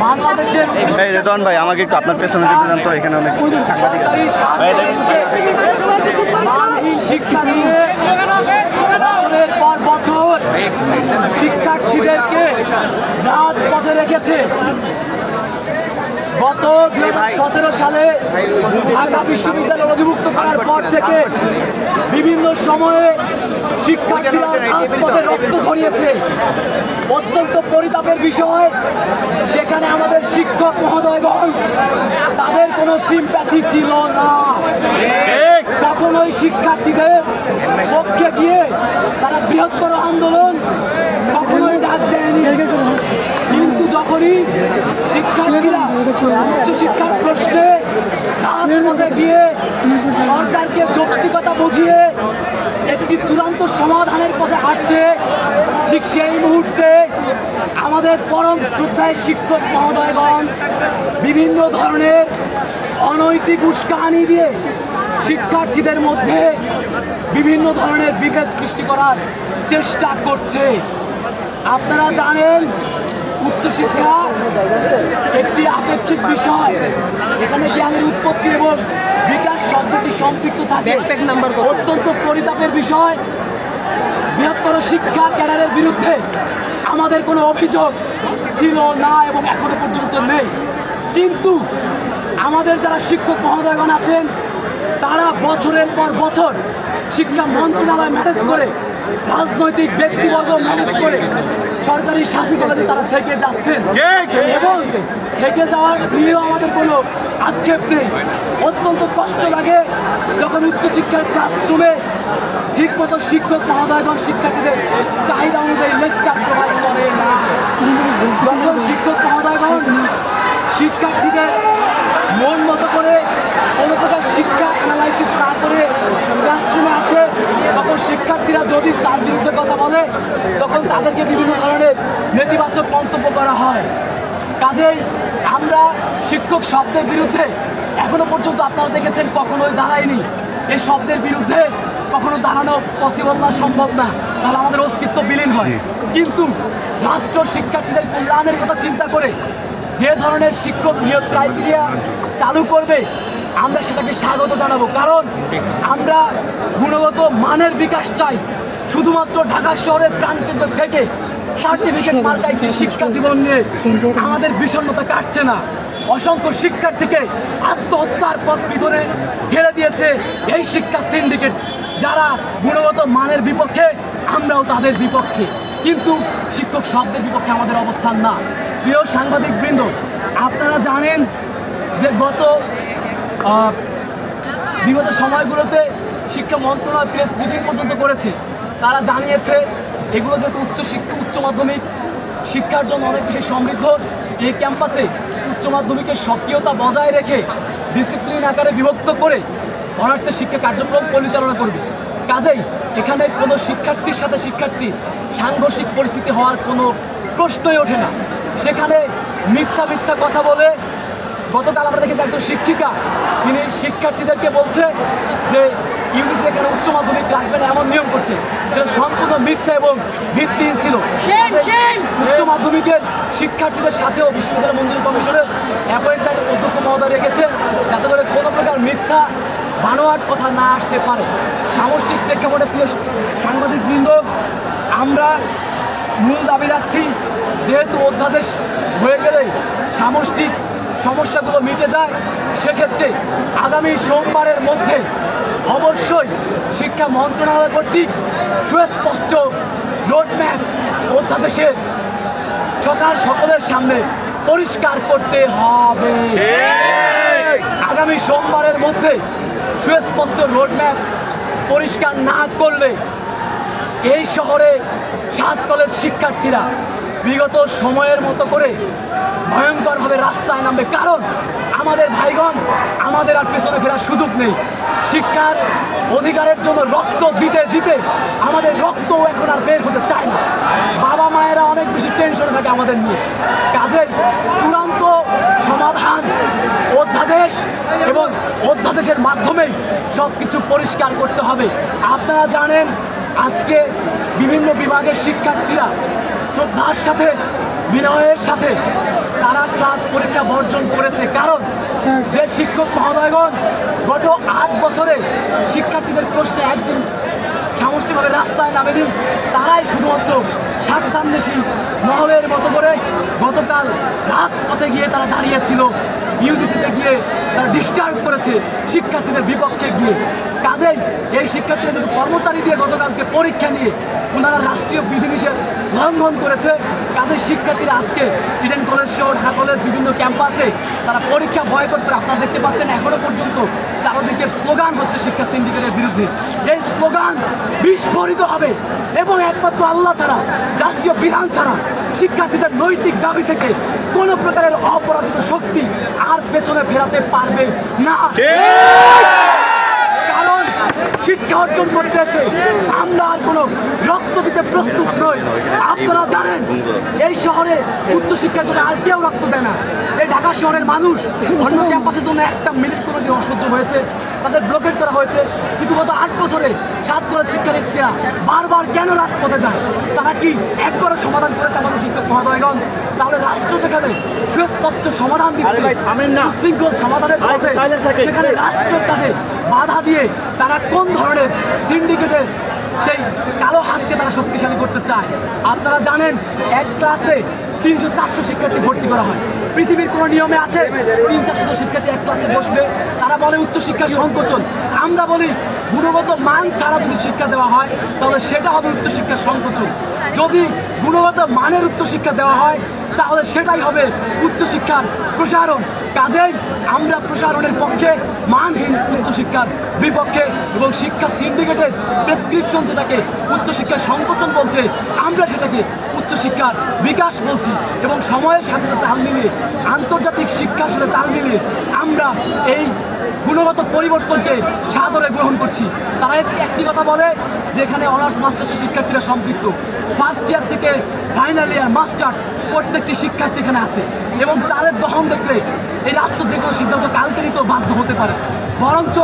বাংলাদেশের রেদওয়ান ভাই আমাকে একটু আপনার পেছনে দিতে দেন তো, এখানে অনেক সাংবাদিক আছে। মানহীন শিক্ষা নিয়ে বছরের পর বছর শিক্ষার্থীদেরকে রাজপথে রেখেছে। গত 2017 সালে ঢাকা বিশ্ববিদ্যালয় অধিভুক্ত করার পর থেকে বিভিন্ন সময়ে শিক্ষার্থীরা রাজপথে রক্ত ঝরিয়েছে। অত্যন্ত পরিতাপের বিষয়, সেখানে আমাদের শিক্ষক মহোদয়গণ তাদের কোনো সিম্প্যাথি ছিল না। কখনোই শিক্ষার্থীদের পক্ষে গিয়ে তারা বৃহত্তর আন্দোলন কখনোই ডাক দেয়নি। কিন্তু যখনই শিক্ষার্থীরা উচ্চশিক্ষার প্রশ্নে রাজপথে গিয়ে সরকারকে যৌক্তিকতা বুঝিয়ে একটি চূড়ান্ত সমাধানের পথে হাঁটছে, ঠিক সেই মুহূর্তে আমাদের পরম শ্রদ্ধায় শিক্ষক মহোদয়গণ বিভিন্ন ধরনের অনৈতিক উস্কানি দিয়ে শিক্ষার্থীদের মধ্যে বিভিন্ন ধরনের বিভেদ সৃষ্টি করার চেষ্টা করছে। আপনারা জানেন উচ্চশিক্ষা একটি আপেক্ষিক বিষয়, এখানে জ্ঞানের উৎপত্তি এবং বিকাশ শব্দটি সম্পৃক্ত থাকে। অত্যন্ত পরিতাপের বিষয়, বৃহত্তর শিক্ষা ক্যাডারের বিরুদ্ধে আমাদের কোনো অভিযোগ ছিল না এবং এখনো পর্যন্ত নেই। কিন্তু আমাদের যারা শিক্ষক মহোদয়গণ আছেন তারা বছরের পর বছর শিক্ষা মন্ত্রণালয় ম্যানেজ করে, রাজনৈতিক ব্যক্তিবর্গ ম্যানেজ করে সরকারি শাসন কলেজে তারা থেকে যাচ্ছেন এবং থেকে যাওয়ার নিয়েও আমাদের কোনো আক্ষেপ নেই। অত্যন্ত কষ্ট লাগে যখন উচ্চশিক্ষার ক্লাসরুমে ঠিকমতো শিক্ষক মহোদয়গণ শিক্ষার্থীদের চাহিদা অনুযায়ী লেকচার প্রোভাইড করে না। যখন শিক্ষক মহোদয়গণ শিক্ষার্থীদের মন মতো করে কোনো প্রকার শিক্ষা অ্যানালাইসিস না করে ক্লাসরুমে আসে, তখন শিক্ষার্থীরা যদি তার বিরুদ্ধে কথা বলে তখন তাদেরকে বিভিন্ন ধরনের নেতিবাচক মন্তব্য করা হয়। কাজেই আমরা শিক্ষক শব্দের বিরুদ্ধে এখনো পর্যন্ত আপনারা দেখেছেন কখনোই দাঁড়ায়নি। এই শব্দের বিরুদ্ধে কখনো দাঁড়ানো পসিবল না, সম্ভব না, তাহলে আমাদের অস্তিত্ব বিলীন হয়। কিন্তু রাষ্ট্র শিক্ষার্থীদের কল্যাণের কথা চিন্তা করে যে ধরনের শিক্ষক নিয়োগ ক্রাইটেরিয়া চালু করবে আমরা সেটাকে স্বাগত জানাবো, কারণ আমরা গুণগত মানের বিকাশ চাই। শুধুমাত্র ঢাকা শহরের প্রান্তিক থেকে সার্টিফিকেট মার্কা একটি শিক্ষা জীবন নিয়ে আমাদের বিষণ্ণতা কাটছে না। অসংখ্য শিক্ষার্থীকে আত্মহত্যার পথ পিছনে ঠেলে দিয়েছে এই শিক্ষা সিন্ডিকেট, যারা গুণগত মানের বিপক্ষে, আমরাও তাদের বিপক্ষে। কিন্তু শিক্ষক শব্দের বিপক্ষে আমাদের অবস্থান না। প্রিয় সাংবাদিক বৃন্দ, আপনারা জানেন যে বিগত সময়গুলোতে শিক্ষা মন্ত্রণালয় প্রেস ব্রিফিং পর্যন্ত করেছে। তারা জানিয়েছে এগুলো যেহেতু উচ্চ মাধ্যমিক শিক্ষার জন্য অনেক বেশি সমৃদ্ধ, এই ক্যাম্পাসে উচ্চ মাধ্যমিকের সক্রিয়তা বজায় রেখে ডিসিপ্লিন আকারে বিভক্ত করে অনার্সের শিক্ষা কার্যক্রম পরিচালনা করবে। কাজেই এখানে কোনো শিক্ষার্থীর সাথে শিক্ষার্থী সাংঘর্ষিক পরিস্থিতি হওয়ার কোনো প্রশ্নই ওঠে না। সেখানে মিথ্যা কথা বলে গতকাল আমরা দেখেছি একজন শিক্ষিকা, তিনি শিক্ষার্থীদেরকে বলছে যে ইউজিসি এখানে উচ্চ মাধ্যমিক রাখবে না, এমন নিয়ম করছে। এটা সম্পূর্ণ মিথ্যা এবং ভিত্তিহীন ছিল। উচ্চ মাধ্যমিকের শিক্ষার্থীদের সাথেও বিশ্ববিদ্যালয় মঞ্জুরি কমিশনের অ্যাপয়েন্টমেন্ট অধ্যক্ষ মহোদয় রেখেছে, যাতে করে কোনো প্রকার মিথ্যা বানোয়াট কথা না আসতে পারে। সামষ্টিক প্রেক্ষাপটে প্রিয় সাংবাদিক বৃন্দ, আমরা মূল দাবি রাখছি, যেহেতু অধ্যাদেশ হয়ে গেলে সামষ্টিক সমস্যাগুলো মিটে যায়, সেক্ষেত্রে আগামী সোমবারের মধ্যে অবশ্যই শিক্ষা মন্ত্রণালয় কর্তৃক সুস্পষ্ট রোডম্যাপ অধ্যাদেশের সকলের সামনে পরিষ্কার করতে হবে। আগামী সোমবারের মধ্যে সুস্পষ্ট রোডম্যাপ পরিষ্কার না করলে এই শহরে 7 কলেজ শিক্ষার্থীরা বিগত সময়ের মতো করে ভয়ঙ্করভাবে রাস্তায় নামবে। কারণ আমাদের ভাইগণ, আমাদের আর পেছনে ফেরার সুযোগ নেই। শিক্ষার অধিকারের জন্য রক্ত দিতে দিতে আমাদের রক্তও এখন আর বের হতে চায় না। বাবা মায়েরা অনেক বেশি টেনশনে থাকে আমাদের নিয়ে। কাজেই চূড়ান্ত সমাধান অধ্যাদেশ এবং অধ্যাদেশের মাধ্যমেই সব কিছু পরিষ্কার করতে হবে। আপনারা জানেন আজকে বিভিন্ন বিভাগের শিক্ষার্থীরা শ্রদ্ধার সাথে, বিনয়ের সাথে তারা ক্লাস পরীক্ষা বর্জন করেছে। কারণ যে শিক্ষক মহোদয়গণ গত 8 বছরে শিক্ষার্থীদের প্রশ্নে একদিন সামষ্টিকভাবে রাস্তায় নামেনি, তারাই শুধুমাত্র স্বার্থান্বেষী মহলের মতো করে গতকাল রাজপথে গিয়ে তারা দাঁড়িয়েছিল, ইউজিসিতে গিয়ে তারা ডিস্টার্ব করেছে শিক্ষার্থীদের বিপক্ষে গিয়ে। কাজেই এই শিক্ষার্থীরা যেহেতু কর্মচারী দিয়ে গতকালকে পরীক্ষা নিয়ে ওনারা রাষ্ট্রীয় বিধিনিষেধ লঙ্ঘন করেছে, কাজেই শিক্ষার্থীরা আজকে ইডেন কলেজ সহ ঢাকা কলেজ বিভিন্ন ক্যাম্পাসে তারা পরীক্ষা বয়কট করে, আপনারা দেখতে পাচ্ছেন এখনো পর্যন্ত চারদিকে স্লোগান হচ্ছে শিক্ষা সিন্ডিকেটের বিরুদ্ধে। এই স্লোগান বিস্ফোরিত হবে এবং একমাত্র আল্লাহ ছাড়া, রাষ্ট্রীয় বিধান ছাড়া শিক্ষার্থীদের নৈতিক দাবি থেকে কোনো প্রকারের অপরাজিত শক্তি আর পেছনে ফেরাতে পারবে না। কারণ শিক্ষা অর্জন করতে এসে আমরা আর কোনো রক্ত দিতে প্রস্তুত নই। আপনারা জানেন এই শহরে উচ্চশিক্ষার জন্য আর কেউ রক্ত দেয় না। এই ঢাকা শহরের মানুষ অন্য ক্যাম্পাসের জন্য একটা মিনিট কোনো দিন অসহ্য হয়েছে, তাদের ব্লকেট করা হয়েছে। কিন্তু গত 8 বছরে ছাত্ররা শিক্ষার্থীরা বারবার কেন রাজপথে যায়? তারা কি একবারও সমাধান করেছে আমাদের শিক্ষক মহোদয়গণ? তাহলে রাষ্ট্র যেখানে সুস্পষ্ট সমাধান দিচ্ছে, সুশৃঙ্খল সমাধানের পথে, সেখানে রাষ্ট্রের কাছে বাধা দিয়ে তারা কোন ধরনের সিন্ডিকেটের সেই কালো হাতকে তারা শক্তিশালী করতে চায়? আপনারা জানেন এক ক্লাসে 300-400 শিক্ষার্থী ভর্তি করা হয়। পৃথিবীর কোনো নিয়মে আছে 300-400 শিক্ষার্থী এক ক্লাসে বসবে? তারা বলে উচ্চশিক্ষার সংকোচন। আমরা বলি গুণগত মান ছাড়া যদি শিক্ষা দেওয়া হয় তাহলে সেটা হবে উচ্চশিক্ষার সংকোচন। যদি গুণগত মানের উচ্চশিক্ষা দেওয়া হয় তাহলে সেটাই হবে উচ্চশিক্ষার প্রসারণ। কাজেই আমরা প্রসারণের পক্ষে, মানহীন উচ্চশিক্ষার বিপক্ষে, এবং শিক্ষা সিন্ডিকেটের প্রেসক্রিপশন যেটাকে উচ্চশিক্ষার সংকোচন বলছে আমরা সেটাকে উচ্চশিক্ষার বিকাশ বলছি। এবং সময়ের সাথে সাথে তাল মিলিয়ে, আন্তর্জাতিক শিক্ষার সাথে তাল মিলিয়ে আমরা এই গুণগত পরিবর্তনকে সাদরে গ্রহণ করছি। তারা একটি কথা বলে যে এখানে অনার্স মাস্টার্সের শিক্ষার্থীরা সম্পৃক্ত। ফার্স্ট ইয়ার থেকে ফাইনাল ইয়ার মাস্টার্স প্রত্যেকটি শিক্ষার্থী এখানে আছে, এবং তাদের দহন দেখলে এই রাষ্ট্র যে কোনো সিদ্ধান্ত কালকে নিতেও বাধ্য হতে পারে। বরঞ্চ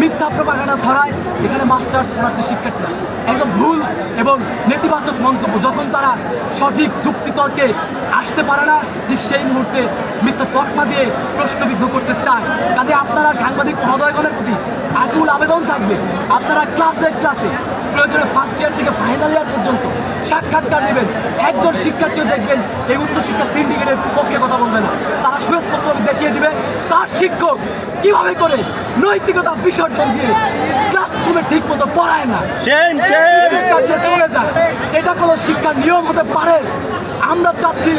মিথ্যা প্রপাগান্ডা ছড়ায় এখানে মাস্টার্স অনার্সের শিক্ষার্থীরা। একদম ভুল এবং নেতিবাচক মন্তব্য যখন তারা সঠিক যুক্তিতর্কে আসতে পারে না, ঠিক সেই মুহূর্তে মিথ্যা তকমা দিয়ে প্রশ্নবিদ্ধ করতে চায়। কাজে আপনারা সাংবাদিক মহোদয়গণের প্রতি আকুল আবেদন থাকবে, আপনারা ক্লাসে ক্লাসে প্রয়োজনে ফার্স্ট ইয়ার থেকে ফাইনাল ইয়ার পর্যন্ত সাক্ষাৎকার নেবেন। একজন শিক্ষার্থীও দেখবেন এই উচ্চশিক্ষা সিন্ডিকেটের পক্ষে কথা বলবে না। তারা সুস্পষ্টভাবে দেখিয়ে দিবে তার শিক্ষক কিভাবে করে নৈতিকতা বিসর্জন দিয়ে ক্লাসরুমে ঠিক মতো পড়ায় না, চলে যায়। এটা কোনো শিক্ষার নিয়ম হতে পারে? আমরা চাচ্ছি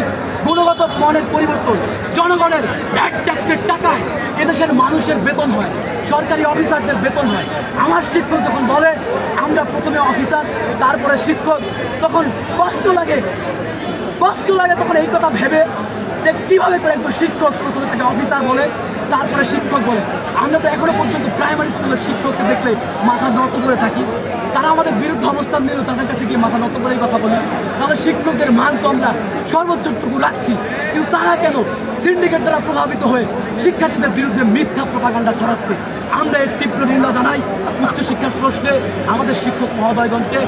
গুণগত মানের পরিবর্তন। জনগণের ভ্যাট ট্যাক্সের টাকায় এদেশের মানুষের বেতন হয়, সরকারি অফিসারদের বেতন হয়। আমার শিক্ষক যখন বলে আমরা প্রথমে অফিসার তারপরে শিক্ষক, তখন কষ্ট লাগে তখন এই কথা ভেবে যে কীভাবে করে একজন শিক্ষক প্রথমে তাকে অফিসার বলে তারপরে শিক্ষক বলে। আমরা তো এখনো পর্যন্ত প্রাইমারি স্কুলের শিক্ষককে দেখলে মাথা নত করে থাকি। তারা আমাদের বিরুদ্ধে অবস্থান নিলেও তাদের কাছে গিয়ে মাথা নত করেই কথা বলি। তাদের শিক্ষকদের মান তো আমরা সর্বোচ্চটুকু রাখছি, কিন্তু তারা কেন সিন্ডিকেট দ্বারা প্রভাবিত হয়ে শিক্ষার্থীদের বিরুদ্ধে মিথ্যা প্রপাগান্ডা ছড়াচ্ছে? আমরা এর তীব্র নিন্দা জানাই। উচ্চশিক্ষার প্রশ্নে আমাদের শিক্ষক মহোদয়গণকে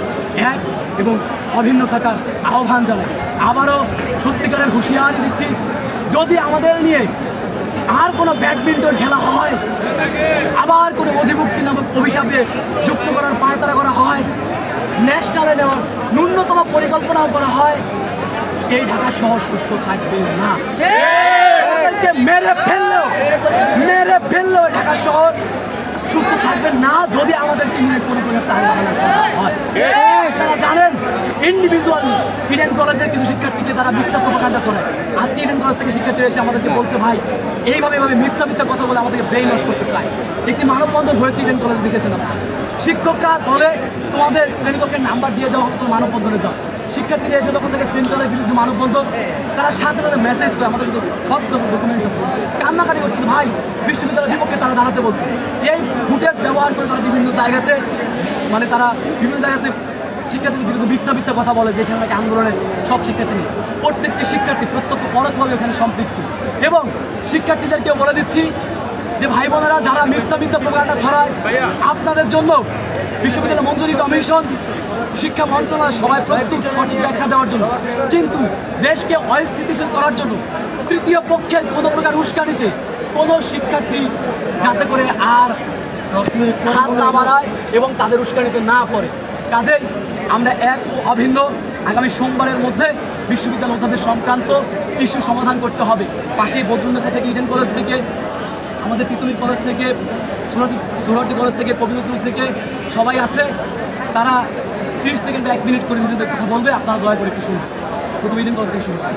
এক এবং অভিন্ন থাকার আহ্বান জানাই। আবারও সত্যিকারের হুঁশিয়ারি দিচ্ছি, যদি আমাদের নিয়ে আর কোনো ব্যাডমিন্টন খেলা হয়, আবার কোনো অধিভুক্তি নামক অভিশাপে যুক্ত করার পায়তারা করা হয়, ন্যাশনালে নেওয়ার ন্যূনতম পরিকল্পনাও করা হয়, এই ঢাকা শহর সুস্থ থাকবে না। মেরে ফেললেও ঢাকা শহর সুস্থ থাকবে না যদি আমাদেরকে নিয়ে কোনো প্রকার তাড়াহুড়ো করা হয়। আপনারা জানেন ইন্ডিভিজুয়াল ইডেন কলেজের কিছু শিক্ষার্থীকে তারা মিথ্যা প্রপাগান্ডা ছড়ায়। আজকে ইডেন কলেজ থেকে শিক্ষার্থী এসে আমাদেরকে বলছে ভাই এইভাবে মিথ্যা কথা বলে আমাদেরকে ব্রেইন ওয়াশ করতে চায়। একটি মানববন্ধন হয়েছে ইডেন কলেজ, দেখেছেন আপনারা। শিক্ষকরা বলে তোমাদের শ্রেণীকক্ষের নাম্বার দিয়ে দেওয়া হবে, তুমি মানববন্ধনে যাও। শিক্ষার্থীরা এসে যখন থেকে সেন্ট্রালের বিরুদ্ধে মানববন্ধন, তারা সাথে সাথে মেসেজ করে, আমাদের কিছু সব ডকুমেন্টস আছে, কান্নাকাটি করছে ভাই বিশ্ববিদ্যালয়ের বিপক্ষে তারা দাঁড়াতে বলছে। এই ফুটেজ ব্যবহার করে তারা বিভিন্ন জায়গাতে শিক্ষার্থীদের বিরুদ্ধে মিথ্যা কথা বলে, যেখানে নাকি আন্দোলনের সব শিক্ষার্থী নেই। প্রত্যেকটি শিক্ষার্থী প্রত্যক্ষ পরোক্ষভাবে এখানে সম্পৃক্ত। এবং শিক্ষার্থীদেরকেও বলে দিচ্ছি যে ভাই বোনেরা যারা মিথ্যা প্রপাগান্ডা ছড়ায়, আপনাদের জন্য বিশ্ববিদ্যালয় মঞ্জুরি কমিশন, শিক্ষা মন্ত্রণালয় সবাই প্রস্তুত সঠিক ব্যাখ্যা দেওয়ার জন্য। কিন্তু দেশকে অস্থিতিশীল করার জন্য তৃতীয় পক্ষের কোনো প্রকার উস্কানিতে কোনো শিক্ষার্থী যাতে করে আর হাত না বাড়ায় এবং তাদের উস্কানিতে না পড়ে। কাজেই আমরা এক ও অভিন্ন আগামী সোমবারের মধ্যে বিশ্ববিদ্যালয় অধ্যাদেশ সংক্রান্ত ইস্যু সমাধান করতে হবে। পাশেই বদরুন্নেসা থেকে, ইডেন কলেজ থেকে, আমাদের তিতুমির কলেজ থেকে, সুরহাটি কলেজ থেকে, কবির থেকে সবাই আছে। তারা 30 সেকেন্ড বা 1 মিনিট করে নিজেদের কথা বলবে, আপনারা দয়া করে একটু শুনবেন। প্রথমে ইডেন কলেজ থেকে শুরু করা